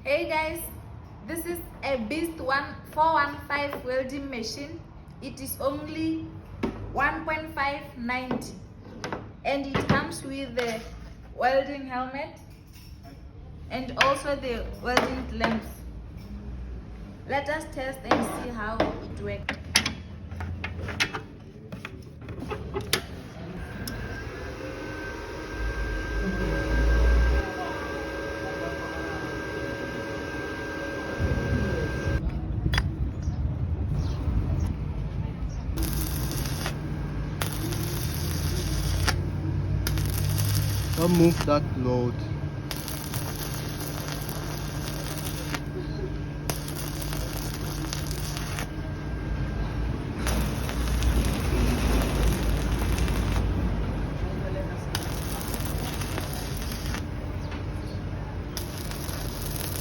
Hey guys, this is a BEST-415 welding machine. It is only 1.590 and it comes with the welding helmet and also the welding clamps. Let us test and see how it works. Don't move that load.